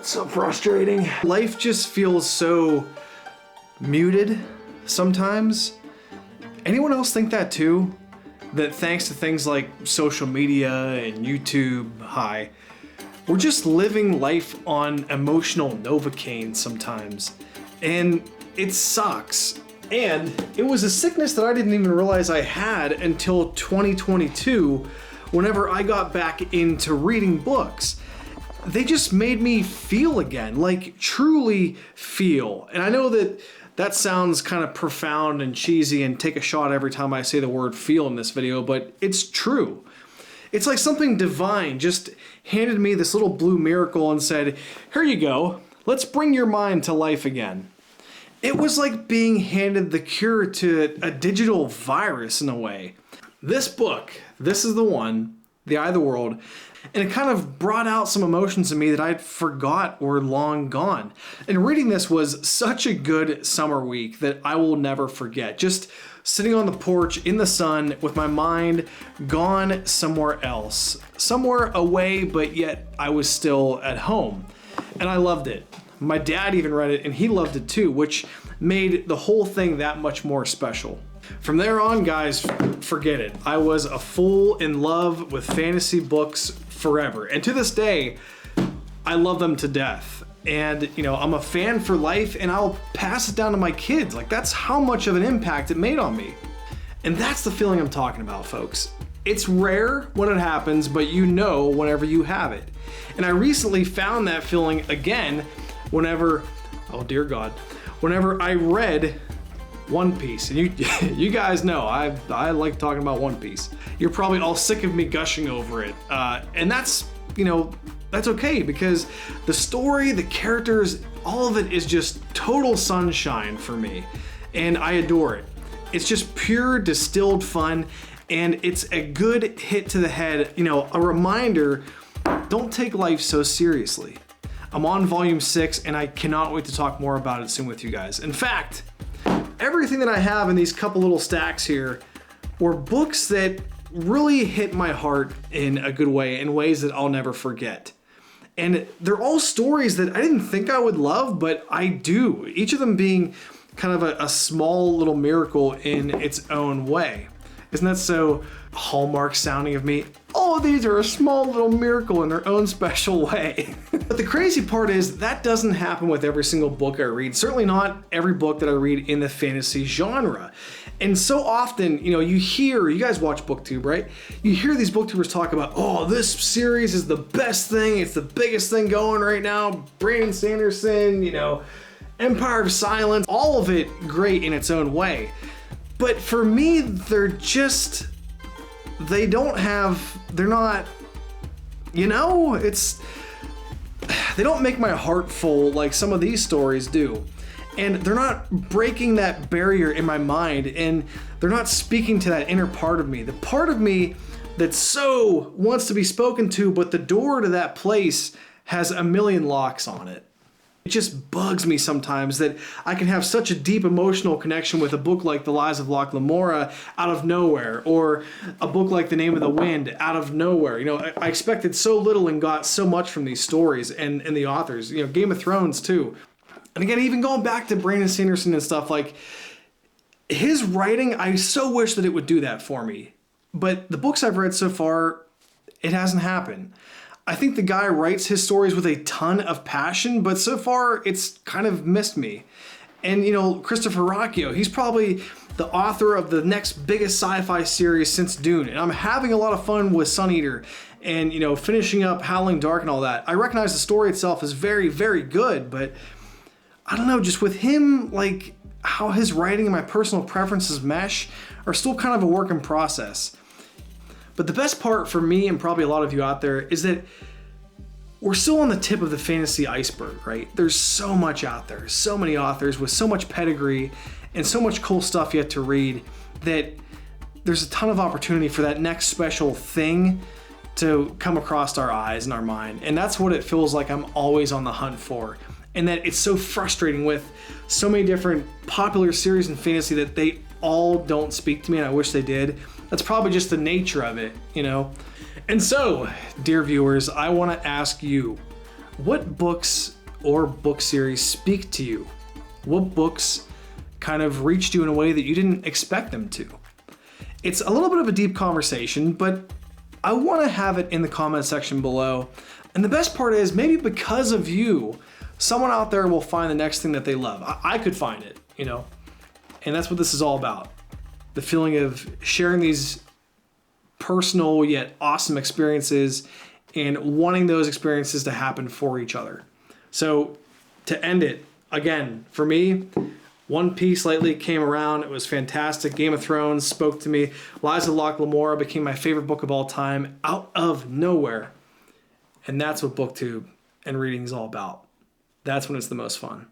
it's so frustrating. Life just feels so muted sometimes. Anyone else think that too? That thanks to things like social media and YouTube, we're just living life on emotional Novocaine sometimes. And it sucks. And it was a sickness that I didn't even realize I had until 2022, whenever I got back into reading books. They just made me feel again, like truly feel. And I know that sounds kind of profound and cheesy and take a shot every time I say the word feel in this video, but it's true. It's like something divine just handed me this little blue miracle and said, here you go, let's bring your mind to life again. It was like being handed the cure to a digital virus in a way. This book, this is the one, The Eye of the World, and it kind of brought out some emotions in me that I'd forgot were long gone. And reading this was such a good summer week that I will never forget. Just sitting on the porch in the sun with my mind gone somewhere else. Somewhere away, but yet I was still at home. And I loved it. My dad even read it and he loved it too, which made the whole thing that much more special. From there on, guys, forget it. I was a fool in love with fantasy books forever. And to this day, I love them to death. And, you know, I'm a fan for life and I'll pass it down to my kids. Like, that's how much of an impact it made on me. And that's the feeling I'm talking about, folks. It's rare when it happens, but you know whenever you have it. And I recently found that feeling again whenever, oh dear God, whenever I read One Piece. And you guys know I like talking about One Piece. You're probably all sick of me gushing over it. And that's, you know, that's okay, because the story, the characters, all of it is just total sunshine for me. And I adore it. It's just pure distilled fun, and it's a good hit to the head, you know, a reminder, don't take life so seriously. I'm on volume 6 and I cannot wait to talk more about it soon with you guys. In fact, everything that I have in these couple little stacks here were books that really hit my heart in a good way, in ways that I'll never forget. And they're all stories that I didn't think I would love, but I do. Each of them being kind of a small little miracle in its own way. Isn't that so Hallmark sounding of me? Oh, these are a small little miracle in their own special way. But the crazy part is that doesn't happen with every single book I read. Certainly not every book that I read in the fantasy genre. And so often, you know, you guys watch BookTube, right? You hear these booktubers talk about, oh, this series is the best thing. It's the biggest thing going right now. Brandon Sanderson, you know, Empire of Silence, all of it great in its own way. But for me, they're not, you know, they don't make my heart full like some of these stories do. And they're not breaking that barrier in my mind, and they're not speaking to that inner part of me. The part of me that so wants to be spoken to, but the door to that place has a million locks on it. It just bugs me sometimes that I can have such a deep emotional connection with a book like The Lies of Locke Lamora out of nowhere, or a book like The Name of the Wind out of nowhere. You know, I expected so little and got so much from these stories and the authors. You know, Game of Thrones too. And again, even going back to Brandon Sanderson and stuff, like his writing, I so wish that it would do that for me. But the books I've read so far, it hasn't happened. I think the guy writes his stories with a ton of passion, but so far it's kind of missed me. And, you know, Christopher Rocchio, he's probably the author of the next biggest sci-fi series since Dune. And I'm having a lot of fun with Sun Eater and, you know, finishing up Howling Dark and all that. I recognize the story itself is very, very good, but I don't know, just with him, like how his writing and my personal preferences mesh are still kind of a work in process. But the best part for me, and probably a lot of you out there, is that we're still on the tip of the fantasy iceberg, right? There's so much out there, so many authors with so much pedigree and so much cool stuff yet to read, that there's a ton of opportunity for that next special thing to come across our eyes and our mind. And that's what it feels like I'm always on the hunt for. And that it's so frustrating with so many different popular series in fantasy that they all don't speak to me, and I wish they did. That's probably just the nature of it, you know? And so, dear viewers, I want to ask you, what books or book series speak to you? What books kind of reached you in a way that you didn't expect them to? It's a little bit of a deep conversation, but I want to have it in the comment section below. And the best part is, maybe because of you, someone out there will find the next thing that they love. I could find it, you know? And that's what this is all about. The feeling of sharing these personal yet awesome experiences and wanting those experiences to happen for each other. So to end it, again, for me, One Piece lately came around. It was fantastic. Game of Thrones spoke to me. Lies of Locke Lamora became my favorite book of all time out of nowhere. And that's what BookTube and reading is all about. That's when it's the most fun.